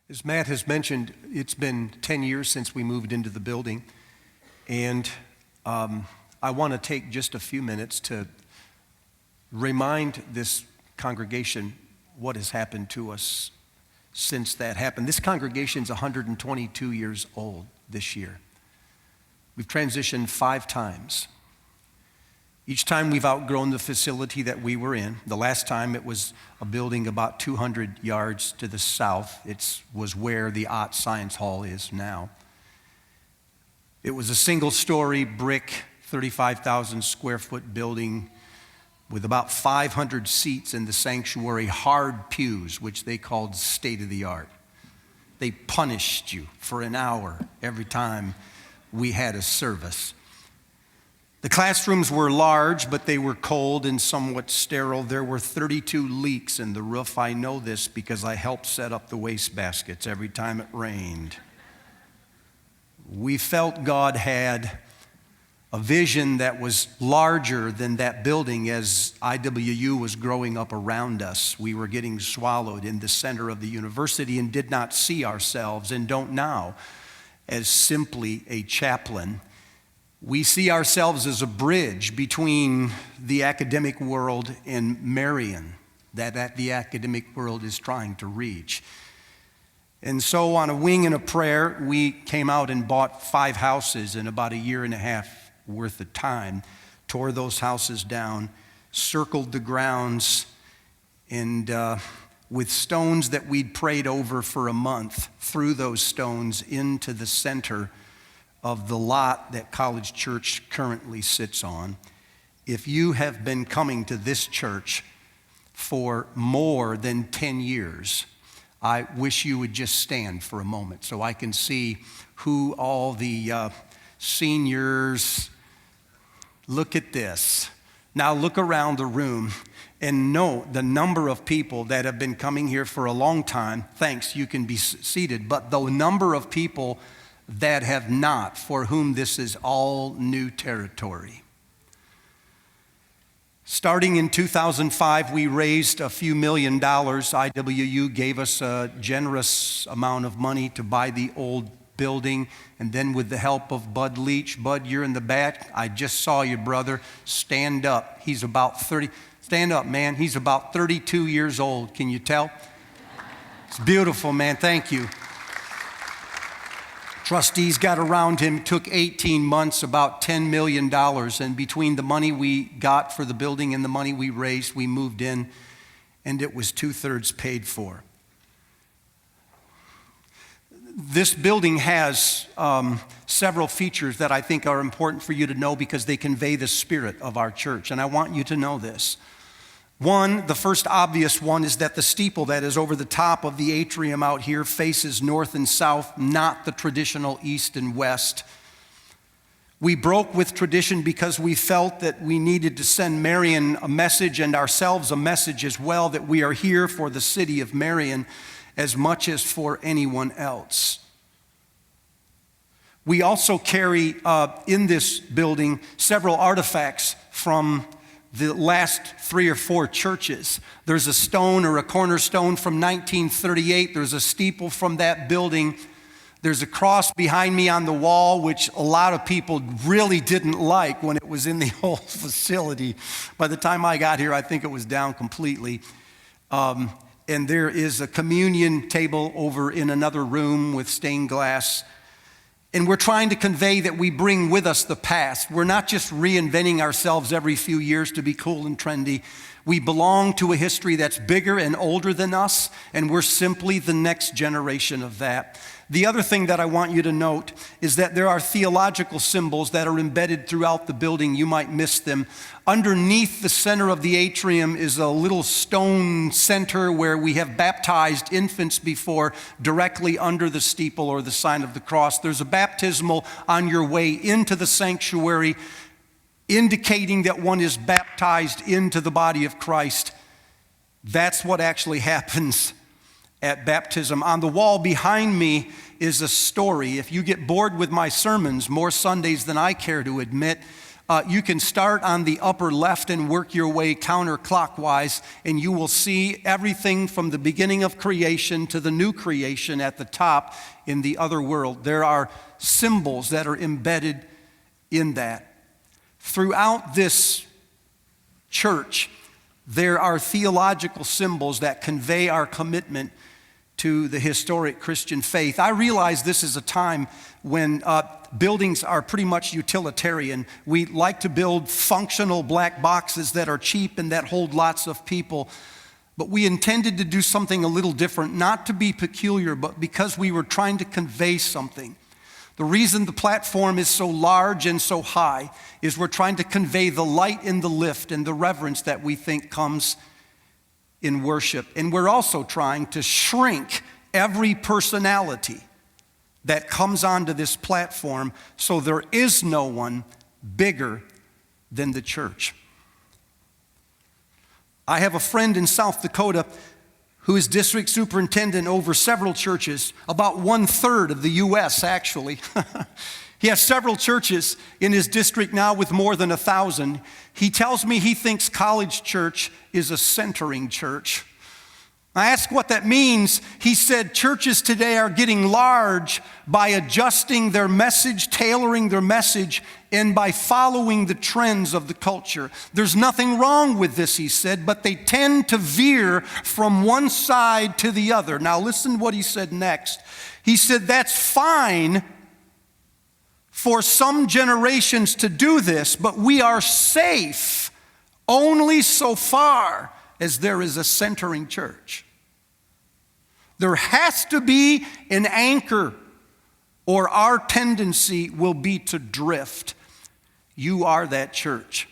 As Matt has mentioned, it's been 10 years since we moved into the building, and I want to take just a few minutes to remind this congregation what has happened to us since that happened. This congregation's 122 years old this year. We've transitioned 5 times. Each time we've outgrown the facility that we were in. The last time it was a building about 200 yards to the south. It was where the Ott Science Hall is now. It was a single-story brick, 35,000 square foot building with about 500 seats in the sanctuary, hard pews, which they called state-of-the-art. They punished you for an hour every time we had a service. The classrooms were large, but they were cold and somewhat sterile. There were 32 leaks in the roof. I know this because I helped set up the wastebaskets every time it rained. We felt God had a vision that was larger than that building as IWU was growing up around us. We were getting swallowed in the center of the university and did not see ourselves, and don't now, as simply a chaplain. We see ourselves as a bridge between the academic world and Marion that the academic world is trying to reach. And so on a wing and a prayer, we came out and bought 5 houses in about a year and a half worth of time, tore those houses down, circled the grounds, and with stones that we'd prayed over for a month, threw those stones into the center of the lot that College Church currently sits on. If you have been coming to this church for more than 10 years, I wish you would just stand for a moment so I can see who all the seniors. Look at this. Now look around the room and note the number of people that have been coming here for a long time. Thanks, you can be seated. But the number of people that have not, for whom this is all new territory. Starting in 2005, we raised a few $1 million. IWU gave us a generous amount of money to buy the old building, and then with the help of Bud Leach. Bud, you're in the back. I just saw you, brother. Stand up. He's about 30. Stand up, man. He's about 32 years old. Can you tell? It's beautiful, man. Thank you. Trustees got around him, took 18 months, about $10 million, and between the money we got for the building and the money we raised, we moved in, and it was 2/3 paid for. This building has several features that I think are important for you to know because they convey the spirit of our church, and I want you to know this. One, the first obvious one, is that the steeple that is over the top of the atrium out here faces north and south, not the traditional east and west. We broke with tradition because we felt that we needed to send Marion a message and ourselves a message as well, that we are here for the city of Marion as much as for anyone else. We also carry in this building several artifacts from the last 3 or 4 churches. There's a stone or a cornerstone from 1938. There's a steeple from that building. There's a cross behind me on the wall, which a lot of people really didn't like when it was in the whole facility. By the time I got here, I think it was down completely. And there is a communion table over in another room with stained glass. And we're trying to convey that we bring with us the past. We're not just reinventing ourselves every few years to be cool and trendy. We belong to a history that's bigger and older than us, and we're simply the next generation of that. The other thing that I want you to note is that there are theological symbols that are embedded throughout the building. You might miss them. Underneath the center of the atrium is a little stone center where we have baptized infants before, directly under the steeple or the sign of the cross. There's a baptismal on your way into the sanctuary, indicating that one is baptized into the body of Christ. That's what actually happens at baptism. On the wall behind me is a story. If you get bored with my sermons more Sundays than I care to admit, You can start on the upper left and work your way counterclockwise, and you will see everything from the beginning of creation to the new creation at the top in the other world. There are symbols that are embedded in that. Throughout this church, there are theological symbols that convey our commitment to the historic Christian faith. I realize this is a time when buildings are pretty much utilitarian. We like to build functional black boxes that are cheap and that hold lots of people. But we intended to do something a little different, not to be peculiar, but because we were trying to convey something. The reason the platform is so large and so high is we're trying to convey the light in the lift and the reverence that we think comes in worship. And we're also trying to shrink every personality that comes onto this platform so there is no one bigger than the church. I have a friend in South Dakota who is district superintendent over several churches, about 1/3 of the U.S. actually. He has several churches in his district now with more than 1,000. He tells me he thinks College Church is a centering church. I asked what that means. He said churches today are getting large by adjusting their message, tailoring their message, and by following the trends of the culture. There's nothing wrong with this, he said, but they tend to veer from one side to the other. Now listen to what he said next. He said that's fine for some generations to do this, but we are safe only so far as there is a centering church. There has to be an anchor, or our tendency will be to drift. You are that church.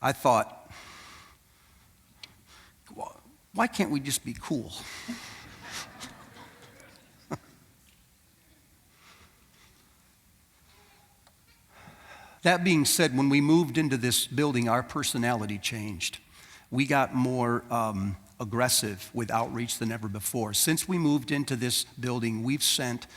I thought, why can't we just be cool? That being said, when we moved into this building, our personality changed. We got more aggressive with outreach than ever before. Since we moved into this building, we've sent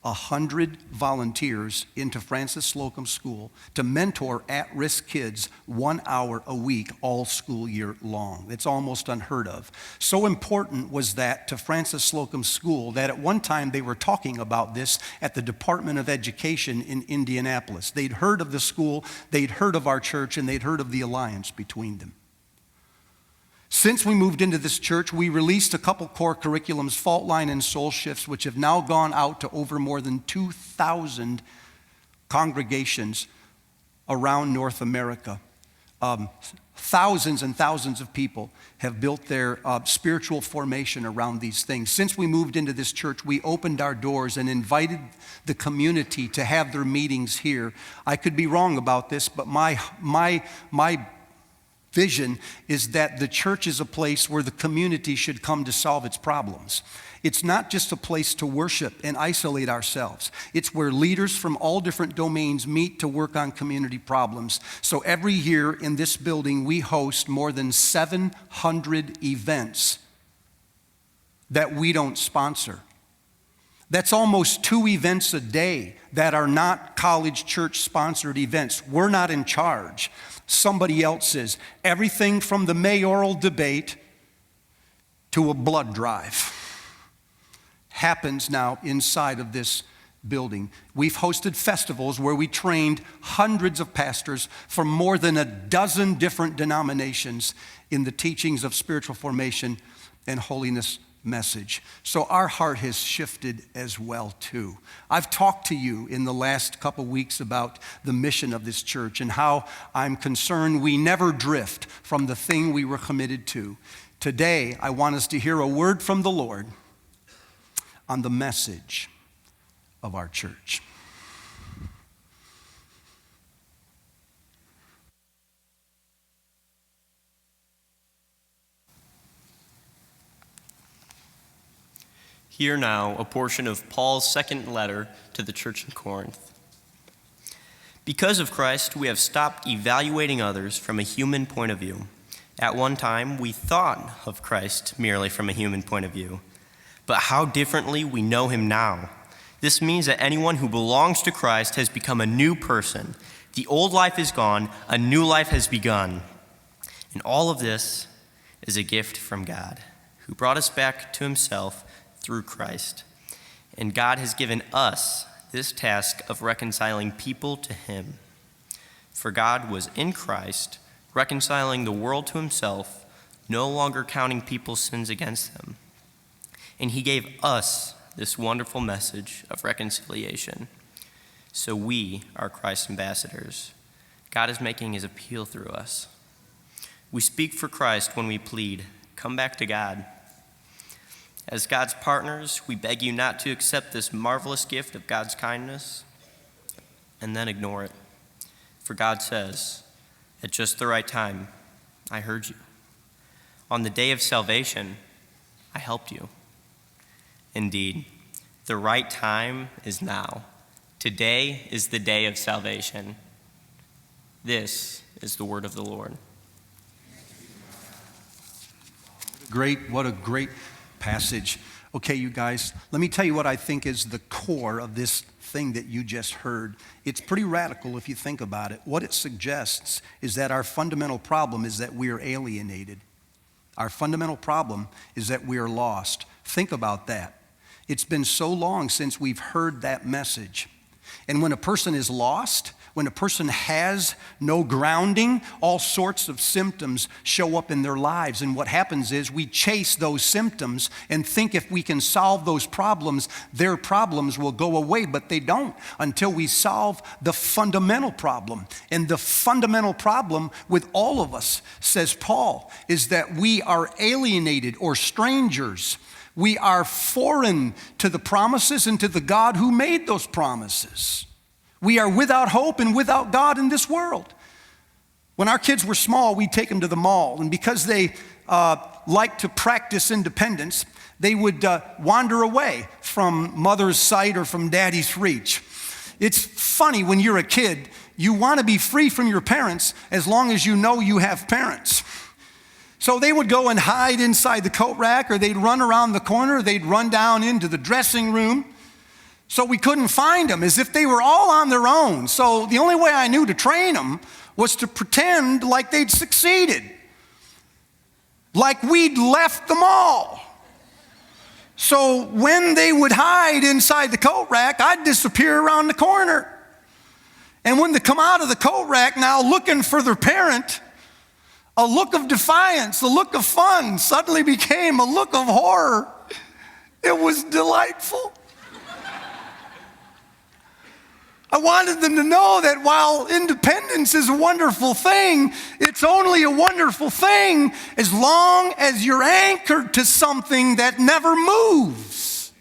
100 volunteers into Francis Slocum School to mentor at-risk kids 1 hour a week all school year long. It's almost unheard of. So important was that to Francis Slocum School that at one time they were talking about this at the Department of Education in Indianapolis. They'd heard of the school, they'd heard of our church, and they'd heard of the alliance between them. Since we moved into this church, we released a couple core curriculums, Fault Line and Soul Shifts, which have now gone out to over more than 2,000 congregations around North America. Thousands and thousands of people have built their spiritual formation around these things. Since we moved into this church, we opened our doors and invited the community to have their meetings here. I could be wrong about this, but my vision is that the church is a place where the community should come to solve its problems. It's not just a place to worship and isolate ourselves. It's where leaders from all different domains meet to work on community problems. So every year in this building, we host more than 700 events that we don't sponsor. That's almost 2 events a day that are not College Church sponsored events. We're not in charge. Somebody else is. Everything from the mayoral debate to a blood drive happens now inside of this building. We've hosted festivals where we trained hundreds of pastors from more than a dozen different denominations in the teachings of spiritual formation and holiness message. So our heart has shifted as well too. I've talked to you in the last couple weeks about the mission of this church and how I'm concerned we never drift from the thing we were committed to. Today, I want us to hear a word from the Lord on the message of our church. Hear now a portion of Paul's second letter to the church in Corinth. Because of Christ, we have stopped evaluating others from a human point of view. At one time, we thought of Christ merely from a human point of view. But how differently we know him now. This means that anyone who belongs to Christ has become a new person. The old life is gone, a new life has begun. And all of this is a gift from God, who brought us back to himself through Christ. And God has given us this task of reconciling people to him. For God was in Christ, reconciling the world to himself, no longer counting people's sins against them. And he gave us this wonderful message of reconciliation. So we are Christ's ambassadors. God is making his appeal through us. We speak for Christ when we plead, come back to God. As God's partners, we beg you not to accept this marvelous gift of God's kindness and then ignore it. For God says, at just the right time, I heard you. On the day of salvation, I helped you. Indeed, the right time is now. Today is the day of salvation. This is the word of the Lord. What a great passage. Okay, you guys, let me tell you what I think is the core of this thing that you just heard. It's pretty radical if you think about it. What it suggests is that our fundamental problem is that we are alienated. Our fundamental problem is that we are lost. Think about that. It's been so long since we've heard that message. And when a person is lost, when a person has no grounding, all sorts of symptoms show up in their lives. And what happens is we chase those symptoms and think if we can solve those problems, their problems will go away. But they don't until we solve the fundamental problem. And the fundamental problem with all of us, says Paul, is that we are alienated or strangers. We are foreign to the promises and to the God who made those promises. We are without hope and without God in this world. When our kids were small, we'd take them to the mall. And because they liked to practice independence, they would wander away from mother's sight or from daddy's reach. It's funny when you're a kid, you want to be free from your parents as long as you know you have parents. So they would go and hide inside the coat rack, or they'd run around the corner, they'd run down into the dressing room. So we couldn't find them, as if they were all on their own. So the only way I knew to train them was to pretend like they'd succeeded, like we'd left the mall. So when they would hide inside the coat rack, I'd disappear around the corner. And when they come out of the coat rack now looking for their parent, a look of defiance, a look of fun suddenly became a look of horror. It was delightful. I wanted them to know that while independence is a wonderful thing, it's only a wonderful thing as long as you're anchored to something that never moves.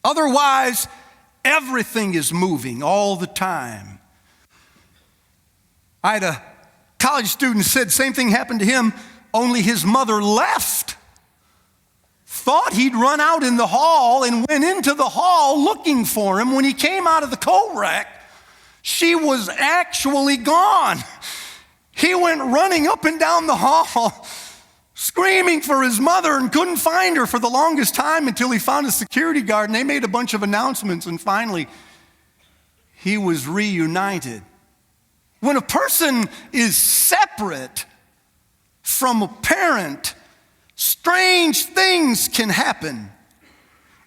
Otherwise, everything is moving all the time. I had a college student who said same thing happened to him, only his mother left. Thought he'd run out in the hall and went into the hall looking for him. When he came out of the coat rack, she was actually gone. He went running up and down the hall, screaming for his mother, and couldn't find her for the longest time until he found a security guard, and they made a bunch of announcements, and finally he was reunited. When a person is separate from a parent, strange things can happen.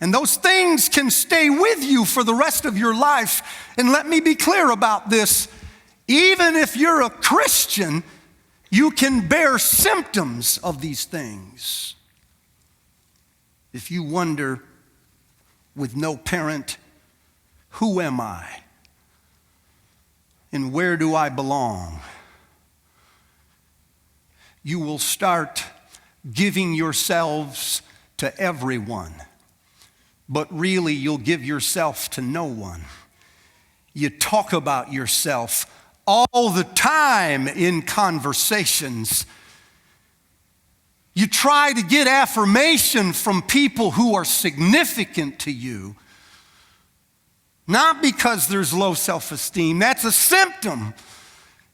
And those things can stay with you for the rest of your life. And let me be clear about this. Even if you're a Christian, you can bear symptoms of these things. If you wonder, with no parent, who am I? And where do I belong? You will start giving yourselves to everyone, but really you'll give yourself to no one. You talk about yourself all the time in conversations. You try to get affirmation from people who are significant to you, not because there's low self-esteem. That's a symptom.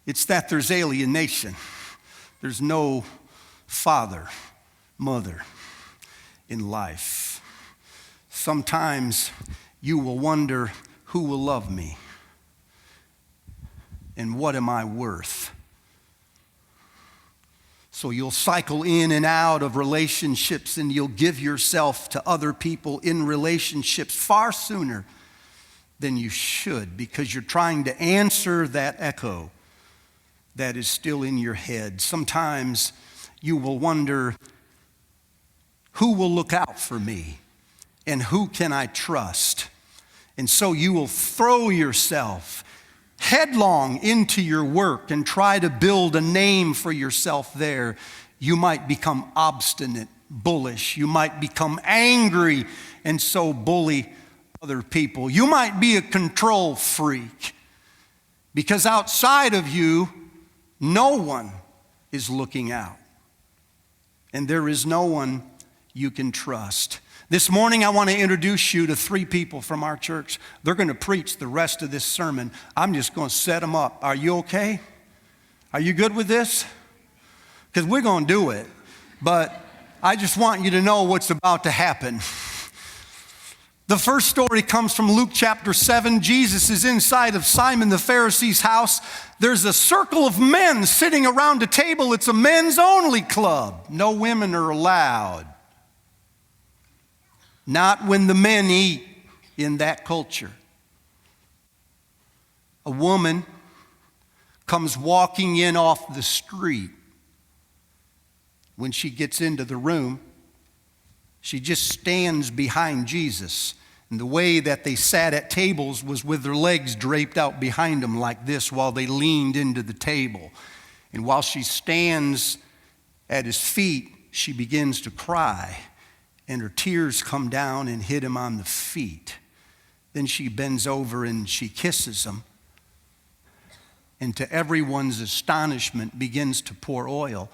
It's that there's alienation. There's no father, mother in life. Sometimes you will wonder, who will love me? And what am I worth? So you'll cycle in and out of relationships, and you'll give yourself to other people in relationships far sooner than you should, because you're trying to answer that echo that is still in your head. Sometimes you will wonder, who will look out for me? And who can I trust? And so you will throw yourself headlong into your work and try to build a name for yourself there. You might become obstinate, bullish. You might become angry and so bully other people. You might be a control freak, because outside of you, no one is looking out. And there is no one you can trust. This morning, I want to introduce you to 3 people from our church. They're going to preach the rest of this sermon. I'm just going to set them up. Are you okay? Are you good with this? Because we're going to do it. But I just want you to know what's about to happen. The first story comes from Luke chapter 7. Jesus is inside of Simon the Pharisee's house. There's a circle of men sitting around a table. It's a men's only club. No women are allowed. Not when the men eat in that culture. A woman comes walking in off the street. When she gets into the room, she just stands behind Jesus. And the way that they sat at tables was with their legs draped out behind them like this while they leaned into the table. And while she stands at his feet, she begins to cry. And her tears come down and hit him on the feet. Then she bends over and she kisses him. And to everyone's astonishment, begins to pour oil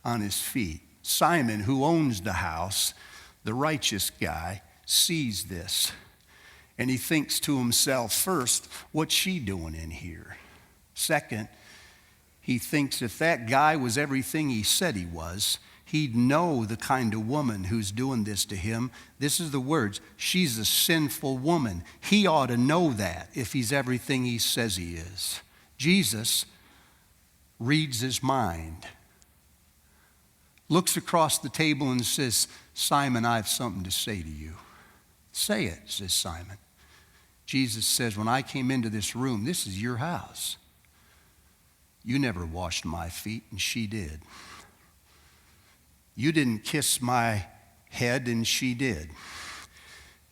on his feet. Simon, who owns the house, the righteous guy, sees this. And he thinks to himself, first, what's she doing in here? Second, he thinks if that guy was everything he said he was, he'd know the kind of woman who's doing this to him. This is the words, she's a sinful woman. He ought to know that if he's everything he says he is. Jesus reads his mind, looks across the table and says, Simon, I have something to say to you. Say it, says Simon. Jesus says, when I came into this room, this is your house. You never washed my feet, and she did. You didn't kiss my head, and she did.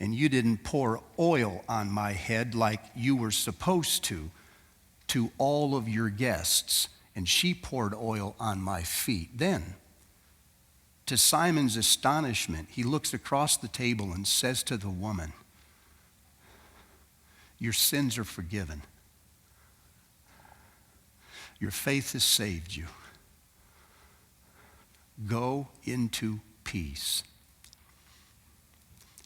And you didn't pour oil on my head like you were supposed to all of your guests. And she poured oil on my feet. Then, to Simon's astonishment, he looks across the table and says to the woman, your sins are forgiven. Your faith has saved you. Go into peace.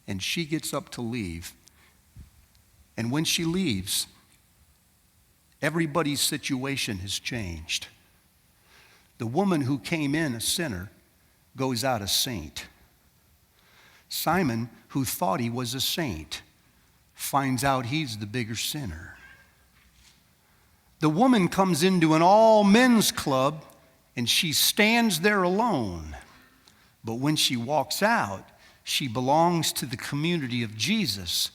And she gets up to leave. And when she leaves, everybody's situation has changed. The woman who came in a sinner goes out a saint. Simon, who thought he was a saint, finds out he's the bigger sinner. The woman comes into an all-men's club, and she stands there alone. But when she walks out, she belongs to the community of Jesus.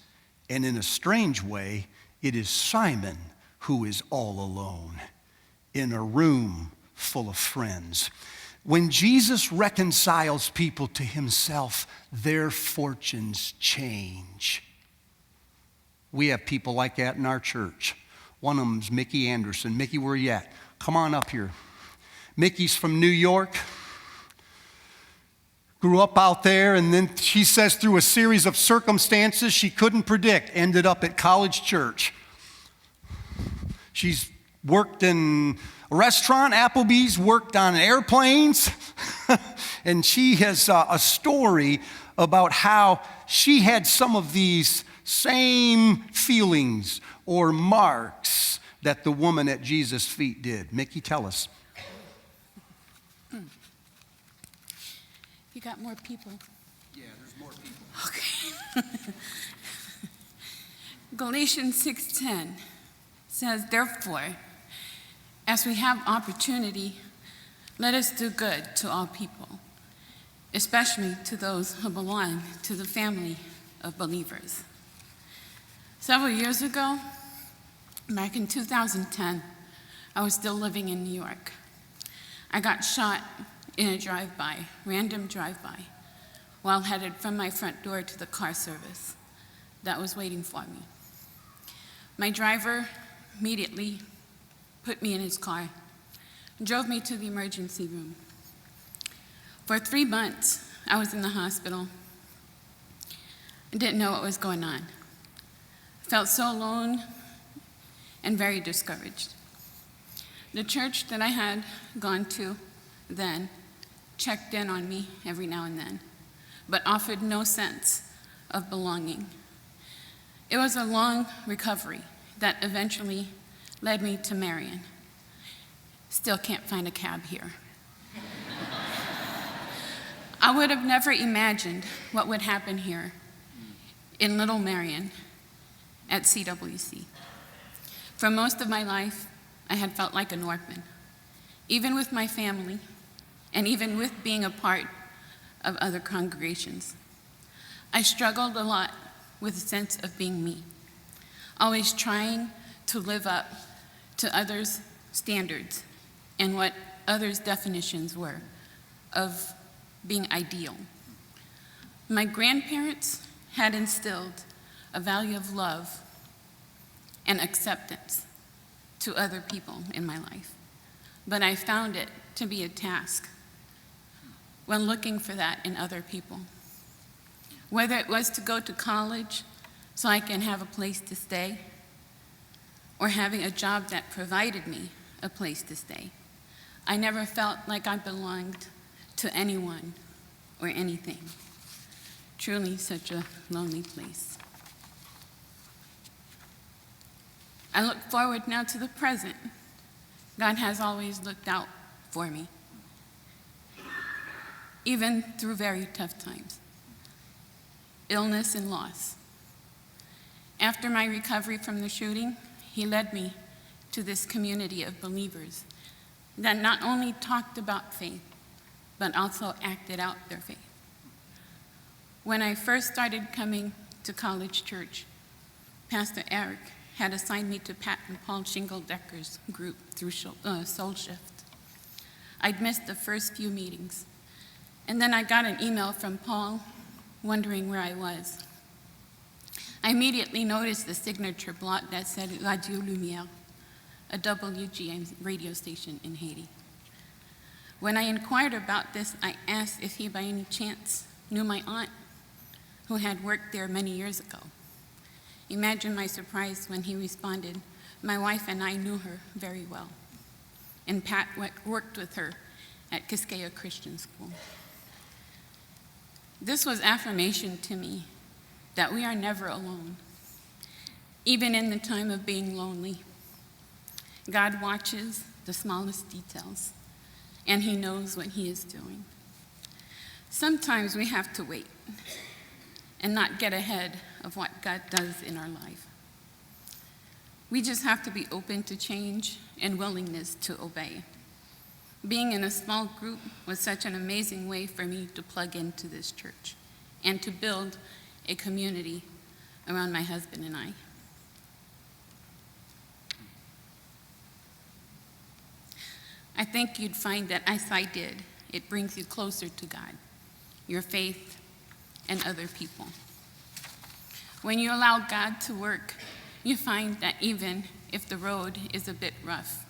And in a strange way, it is Simon who is all alone in a room full of friends. When Jesus reconciles people to himself, their fortunes change. We have people like that in our church. One of them's Mickey Anderson. Mickey, where you at? Come on up here. Mickey's from New York. Grew up out there, and then she says through a series of circumstances she couldn't predict, ended up at College Church. She's worked in a restaurant, Applebee's, worked on airplanes, and she has a story about how she had some of these same feelings or marks that the woman at Jesus' feet did. Mickey, tell us. You got more people. Yeah, there's more people. Okay. Galatians 6:10 says, "Therefore, as we have opportunity, let us do good to all people, especially to those who belong to the family of believers." Several years ago, back in 2010, I was still living in New York. I got shot in a random drive-by, while headed from my front door to the car service that was waiting for me. My driver immediately put me in his car and drove me to the emergency room. For 3 months, I was in the hospital. I didn't know what was going on. I felt so alone and very discouraged. The church that I had gone to then checked in on me every now and then, but offered no sense of belonging. It was a long recovery that eventually led me to Marion. Still can't find a cab here. I would have never imagined what would happen here in Little Marion at CWC. For most of my life, I had felt like an orphan, even with my family, and even with being a part of other congregations. I struggled a lot with a sense of being me, always trying to live up to others' standards and what others' definitions were of being ideal. My grandparents had instilled a value of love and acceptance to other people in my life, but I found it to be a task when looking for that in other people. Whether it was to go to college so I can have a place to stay, or having a job that provided me a place to stay, I never felt like I belonged to anyone or anything. Truly such a lonely place. I look forward now to the present. God has always looked out for me, even through very tough times, illness and loss. After my recovery from the shooting, he led me to this community of believers that not only talked about faith, but also acted out their faith. When I first started coming to College Church, Pastor Eric had assigned me to Pat and Paul Shingle-Decker's group through Soul Shift. I'd missed the first few meetings, and then I got an email from Paul wondering where I was. I immediately noticed the signature block that said Radio Lumière, a WGM radio station in Haiti. When I inquired about this, I asked if he by any chance knew my aunt, who had worked there many years ago. Imagine my surprise when he responded, "My wife and I knew her very well, and Pat worked with her at Quisqueya Christian School." This was affirmation to me that we are never alone. Even in the time of being lonely, God watches the smallest details, and he knows what he is doing. Sometimes we have to wait and not get ahead of what God does in our life. We just have to be open to change and willingness to obey. Being in a small group was such an amazing way for me to plug into this church and to build a community around my husband and I. I think you'd find that as I did, it brings you closer to God, your faith, and other people. When you allow God to work, you find that even if the road is a bit rough,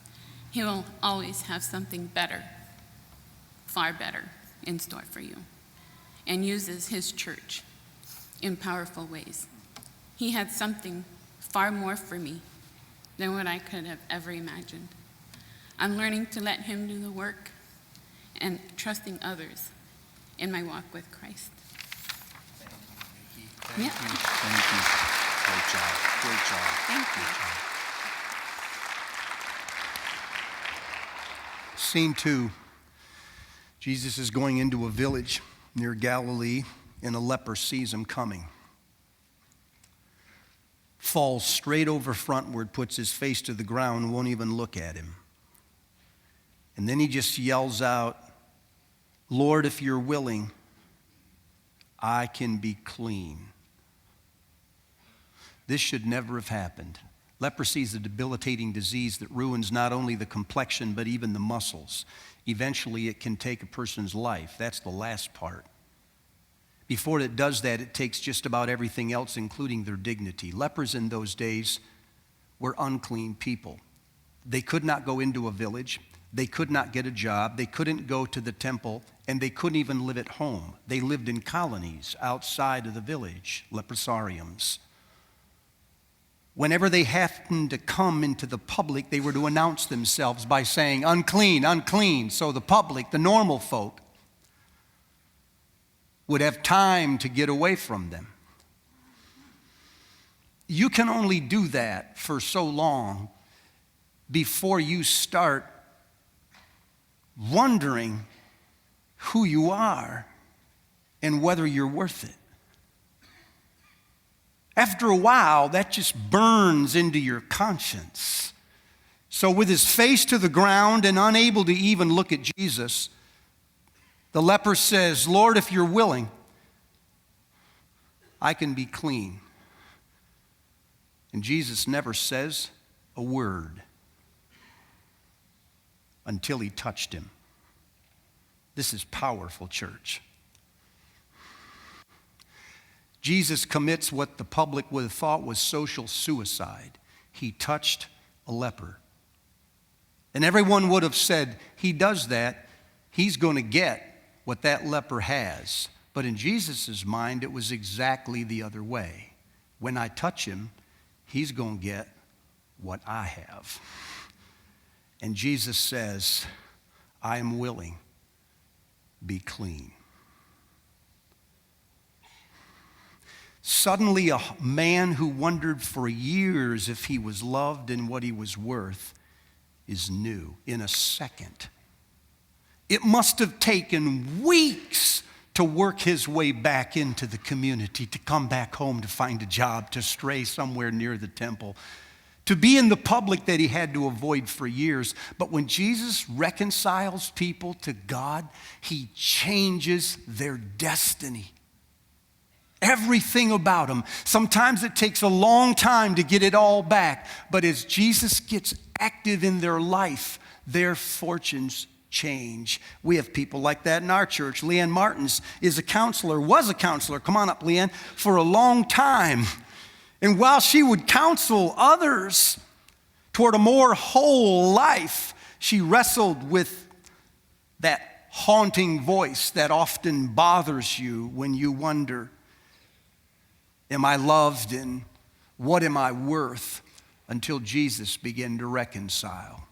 he will always have something better, far better, in store for you, and uses his church in powerful ways. He had something far more for me than what I could have ever imagined. I'm learning to let him do the work and trusting others in my walk with Christ. Thank you. Thank you. Great job. Great job. Thank you. Scene 2. Jesus is going into a village near Galilee, and a leper sees him coming, falls straight over frontward, puts his face to the ground, won't even look at him. And then he just yells out, "Lord, if you're willing, I can be clean." This should never have happened. Leprosy is a debilitating disease that ruins not only the complexion, but even the muscles. Eventually, it can take a person's life. That's the last part. Before it does that, it takes just about everything else, including their dignity. Lepers in those days were unclean people. They could not go into a village. They could not get a job. They couldn't go to the temple, and they couldn't even live at home. They lived in colonies outside of the village, leprosariums. Whenever they happened to come into the public, they were to announce themselves by saying, "Unclean, unclean." So the public, the normal folk, would have time to get away from them. You can only do that for so long before you start wondering who you are and whether you're worth it. After a while, that just burns into your conscience. So with his face to the ground and unable to even look at Jesus, the leper says, "Lord, if you're willing, I can be clean." And Jesus never says a word until he touched him. This is powerful, church. Jesus commits what the public would have thought was social suicide. He touched a leper. And everyone would have said, he does that, he's going to get what that leper has. But in Jesus' mind, it was exactly the other way. When I touch him, he's going to get what I have. And Jesus says, "I am willing, be clean." Suddenly, a man who wondered for years if he was loved and what he was worth is new in a second. It must have taken weeks to work his way back into the community, to come back home, to find a job, to stray somewhere near the temple, to be in the public that he had to avoid for years. But when Jesus reconciles people to God, he changes their destiny. Everything about them. Sometimes it takes a long time to get it all back, but as Jesus gets active in their life, their fortunes change. We have people like that in our church. Leanne Martins was a counselor, come on up, Leanne, for a long time. And while she would counsel others toward a more whole life, she wrestled with that haunting voice that often bothers you when you wonder, am I loved and what am I worth? Until Jesus began to reconcile.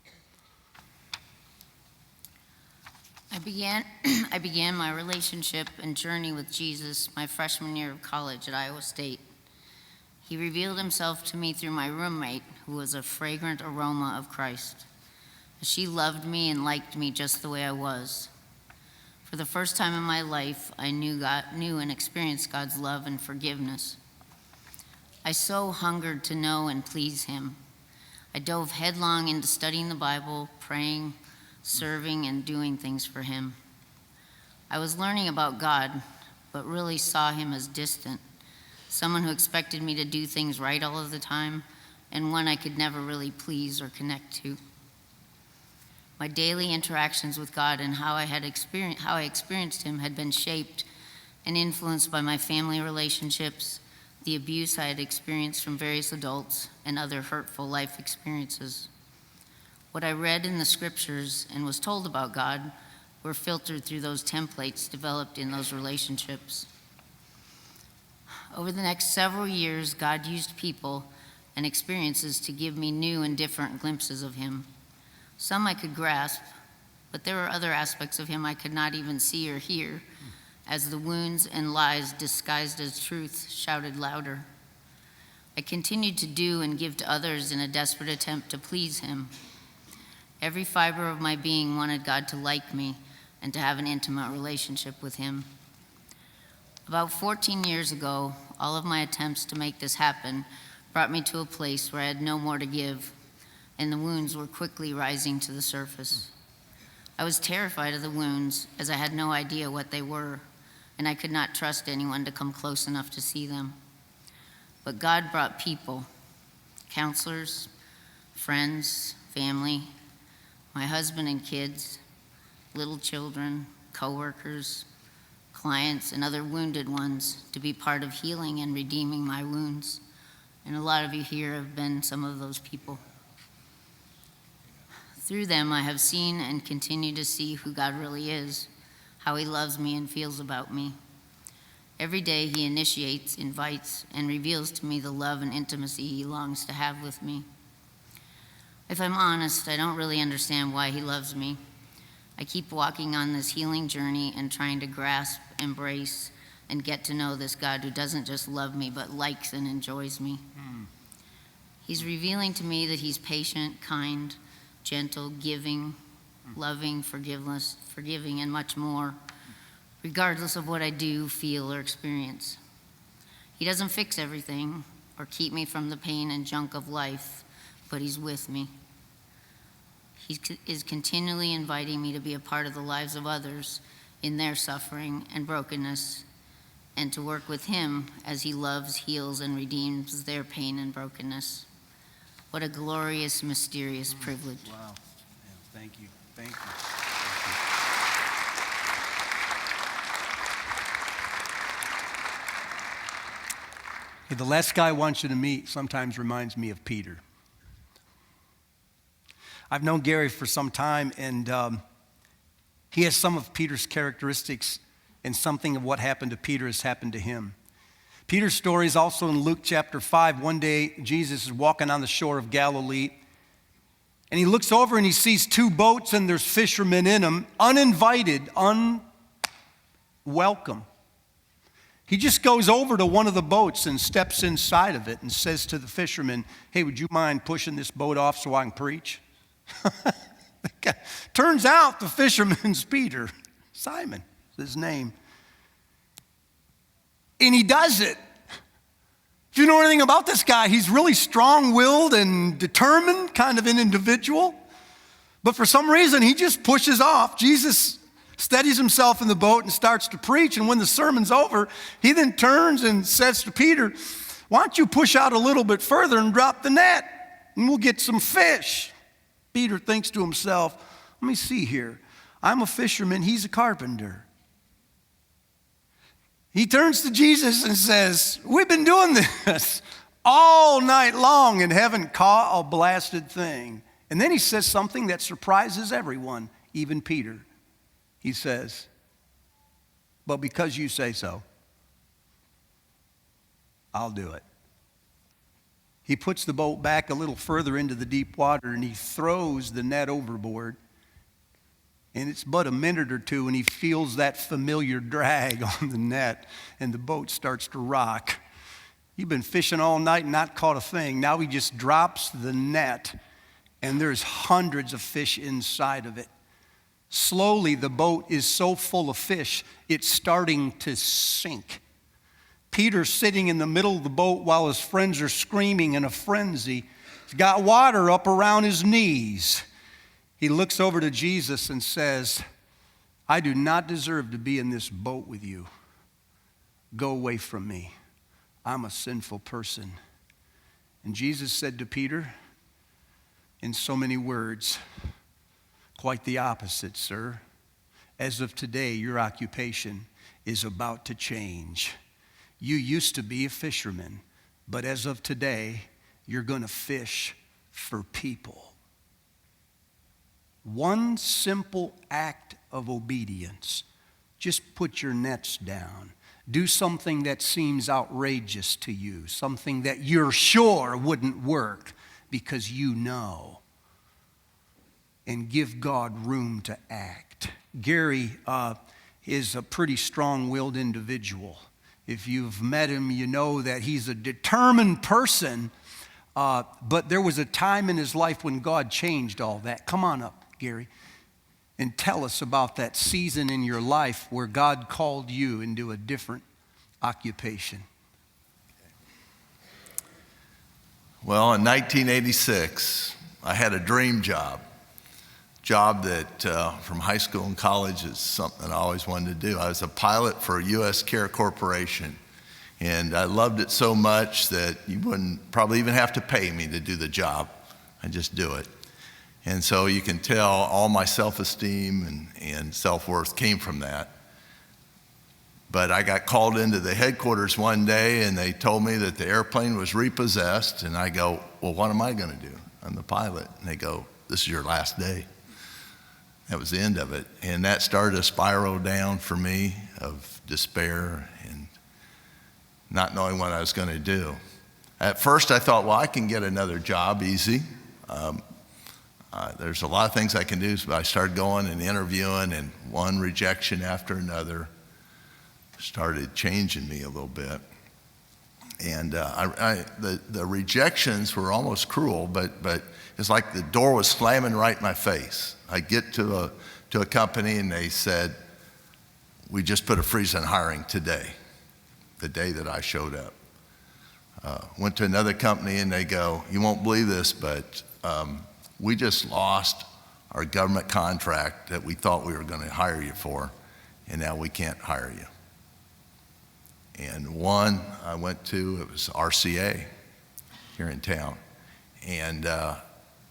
I began my relationship and journey with Jesus my freshman year of college at Iowa State. He revealed himself to me through my roommate, who was a fragrant aroma of Christ. She loved me and liked me just the way I was. For the first time in my life, I knew and experienced God's love and forgiveness. I so hungered to know and please him. I dove headlong into studying the Bible, praying, serving, and doing things for him. I was learning about God, but really saw him as distant, someone who expected me to do things right all of the time, and one I could never really please or connect to. My daily interactions with God and how I experienced him had been shaped and influenced by my family relationships, the abuse I had experienced from various adults, and other hurtful life experiences. What I read in the scriptures and was told about God were filtered through those templates developed in those relationships. Over the next several years, God used people and experiences to give me new and different glimpses of him. Some I could grasp, but there were other aspects of him I could not even see or hear, as the wounds and lies disguised as truth shouted louder. I continued to do and give to others in a desperate attempt to please him. Every fiber of my being wanted God to like me and to have an intimate relationship with him. About 14 years ago, all of my attempts to make this happen brought me to a place where I had no more to give, and the wounds were quickly rising to the surface. I was terrified of the wounds, as I had no idea what they were, and I could not trust anyone to come close enough to see them. But God brought people, counselors, friends, family, my husband and kids, little children, coworkers, clients, and other wounded ones to be part of healing and redeeming my wounds. And a lot of you here have been some of those people. Through them, I have seen and continue to see who God really is, how he loves me and feels about me. Every day he initiates, invites, and reveals to me the love and intimacy he longs to have with me. If I'm honest, I don't really understand why he loves me. I keep walking on this healing journey and trying to grasp, embrace, and get to know this God who doesn't just love me, but likes and enjoys me. He's revealing to me that he's patient, kind, gentle, giving, loving, forgiving, and much more, regardless of what I do, feel, or experience. He doesn't fix everything or keep me from the pain and junk of life, but he's with me. He is continually inviting me to be a part of the lives of others in their suffering and brokenness, and to work with him as he loves, heals, and redeems their pain and brokenness. What a glorious, mysterious privilege. Wow. Yeah, thank you. Thank you. Hey, the last guy I want you to meet sometimes reminds me of Peter. I've known Gary for some time, and he has some of Peter's characteristics, and something of what happened to Peter has happened to him. Peter's story is also in Luke chapter 5. One day, Jesus is walking on the shore of Galilee, and he looks over and he sees two boats, and there's fishermen in them, uninvited, unwelcome. He just goes over to one of the boats and steps inside of it and says to the fisherman, "Hey, would you mind pushing this boat off so I can preach?" Turns out the fisherman's Peter. Simon is his name. And he does it. If you know anything about this guy, he's really strong-willed and determined, kind of an individual. But for some reason, he just pushes off. Jesus steadies himself in the boat and starts to preach. And when the sermon's over, he then turns and says to Peter, "Why don't you push out a little bit further and drop the net, and we'll get some fish." Peter thinks to himself, "Let me see here. I'm a fisherman. He's a carpenter." He turns to Jesus and says, "We've been doing this all night long and haven't caught a blasted thing." And then he says something that surprises everyone, even Peter. He says, "But because you say so, I'll do it." He puts the boat back a little further into the deep water, and he throws the net overboard. And it's but a minute or two, and he feels that familiar drag on the net, and the boat starts to rock. You've been fishing all night and not caught a thing. Now he just drops the net, and there's hundreds of fish inside of it. Slowly, the boat is so full of fish, it's starting to sink. Peter's sitting in the middle of the boat while his friends are screaming in a frenzy. He's got water up around his knees. He looks over to Jesus and says, "I do not deserve to be in this boat with you. Go away from me. I'm a sinful person." And Jesus said to Peter, in so many words, "Quite the opposite, sir. As of today, your occupation is about to change. You used to be a fisherman, but as of today, you're going to fish for people." One simple act of obedience. Just put your nets down. Do something that seems outrageous to you, something that you're sure wouldn't work because you know. And give God room to act. Gary is a pretty strong-willed individual. If you've met him, you know that he's a determined person, but there was a time in his life when God changed all that. Come on up, Gary, and tell us about that season in your life where God called you into a different occupation. Well, in 1986, I had a dream job that from high school and college is something I always wanted to do. I was a pilot for U.S. Care Corporation, and I loved it so much that you wouldn't probably even have to pay me to do the job. I just do it. And so you can tell all my self-esteem and self-worth came from that. But I got called into the headquarters one day, and they told me that the airplane was repossessed, and I go, well, what am I going to do? I'm the pilot. And they go, this is your last day. That was the end of it. And that started a spiral down for me of despair and not knowing what I was going to do. At first I thought, well, I can get another job easy. There's a lot of things I can do. So I started going and interviewing, and one rejection after another started changing me a little bit. And the rejections were almost cruel, but it's like the door was slamming right in my face. I get to a company, and they said, we just put a freeze on hiring today, the day that I showed up. Went to another company, and they go, you won't believe this, but we just lost our government contract that we thought we were going to hire you for, and now we can't hire you. And one I went to, it was RCA here in town. And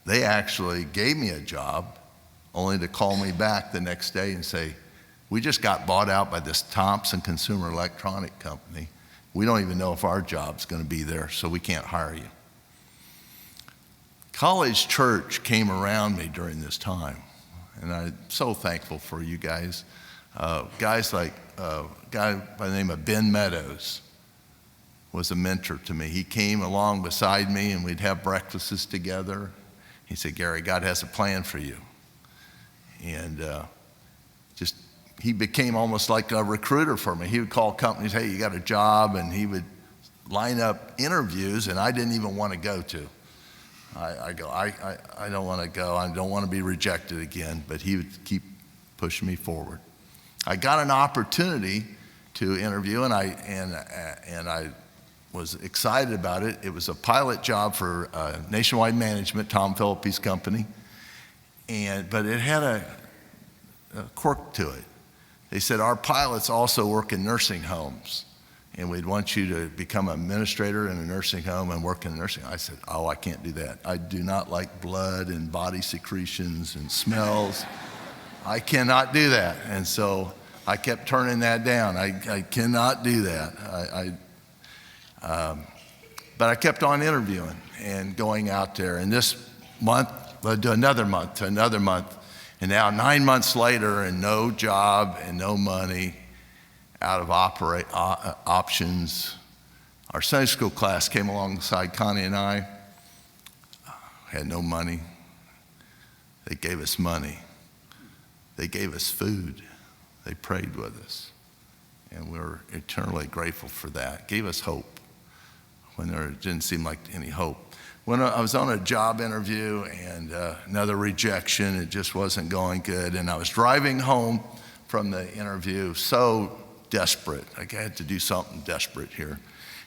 they actually gave me a job only to call me back the next day and say, we just got bought out by this Thompson Consumer Electronic Company. We don't even know if our job's going to be there, so we can't hire you. College Church came around me during this time, and I'm so thankful for you guys. Guys like a guy by the name of Ben Meadows was a mentor to me. He came along beside me, and we'd have breakfasts together. He said, Gary, God has a plan for you. And he became almost like a recruiter for me. He would call companies, hey, you got a job, and he would line up interviews, and I didn't even want to go to. I don't want to go. I don't want to be rejected again, but he would keep pushing me forward. I got an opportunity to interview, and I was excited about it. It was a pilot job for Nationwide Management, Tom Phillippe's company, but it had a quirk to it. They said, our pilots also work in nursing homes, and we'd want you to become an administrator in a nursing home and work in a nursing home. I said, oh, I can't do that. I do not like blood and body secretions and smells. I cannot do that. And so I kept turning that down. I cannot do that. But I kept on interviewing and going out there. And this month led to another month, And now 9 months later, and no job and no money, out of options. Our Sunday school class came alongside Connie and I. Had no money. They gave us money. They gave us food. They prayed with us. And we're eternally grateful for that. Gave us hope when there didn't seem like any hope. When I was on a job interview and another rejection, it just wasn't going good. And I was driving home from the interview, so desperate. I had to do something desperate here.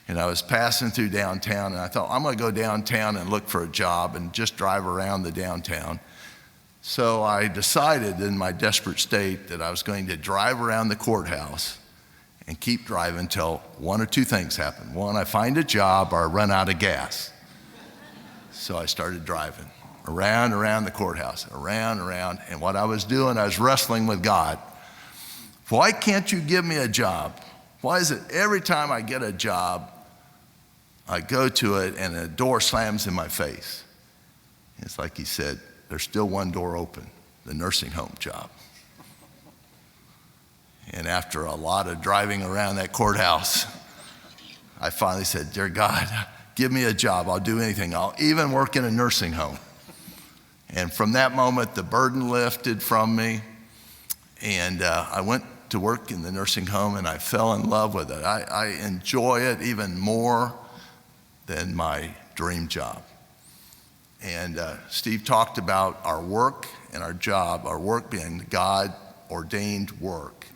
And I was passing through downtown, and I thought, I'm going to go downtown and look for a job and just drive around the downtown. So I decided in my desperate state that I was going to drive around the courthouse and keep driving until one or two things happen. One, I find a job or I run out of gas. So I started driving around the courthouse, around, and what I was doing, I was wrestling with God. Why can't you give me a job? Why is it every time I get a job, I go to it and a door slams in my face? It's like he said, there's still one door open, the nursing home job. And after a lot of driving around that courthouse, I finally said, dear God, give me a job. I'll do anything. I'll even work in a nursing home. And from that moment, the burden lifted from me. And I went to work in the nursing home, and I fell in love with it. I enjoy it even more than my dream job. And Steve talked about our work and our job, our work being God-ordained work.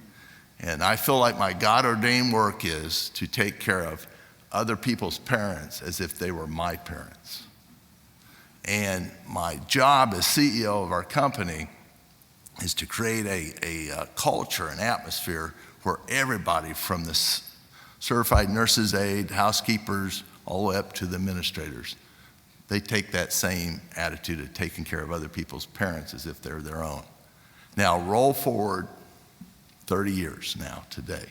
And I feel like my God-ordained work is to take care of other people's parents as if they were my parents. And my job as CEO of our company is to create a culture, an atmosphere where everybody from the certified nurses aide, housekeepers, all the way up to the administrators, they take that same attitude of taking care of other people's parents as if they're their own. Now, roll forward 30 years now, today.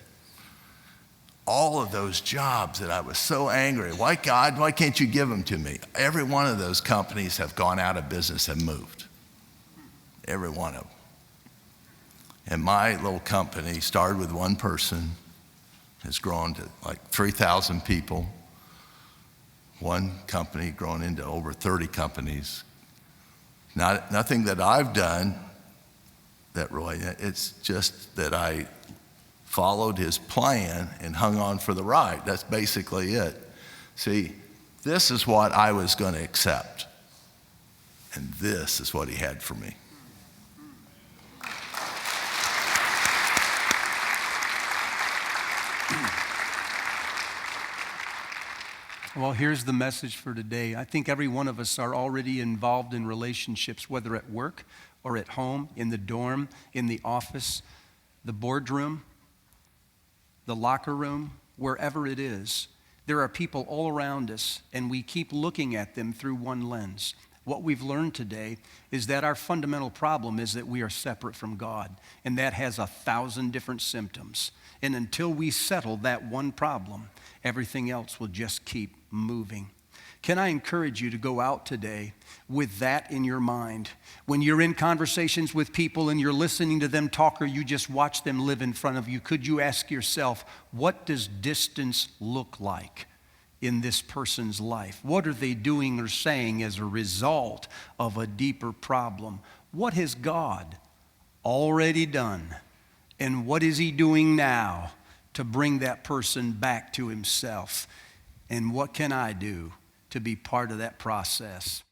All of those jobs that I was so angry, why God, why can't you give them to me? Every one of those companies have gone out of business and moved. Every one of them. And my little company started with one person, has grown to like 3,000 people. One company grown into over 30 companies. Nothing that I've done that really, it's just that I followed his plan and hung on for the ride. That's basically it. See, this is what I was going to accept. And this is what he had for me. Well, here's the message for today. I think every one of us are already involved in relationships, whether at work or at home, in the dorm, in the office, the boardroom, the locker room, wherever it is. There are people all around us, and we keep looking at them through one lens. What we've learned today is that our fundamental problem is that we are separate from God, and that has 1,000 different symptoms. And until we settle that one problem, everything else will just keep moving. Can I encourage you to go out today with that in your mind? When you're in conversations with people and you're listening to them talk or you just watch them live in front of you, could you ask yourself, what does distance look like in this person's life? What are they doing or saying as a result of a deeper problem? What has God already done? And what is he doing now to bring that person back to himself? And what can I do to be part of that process?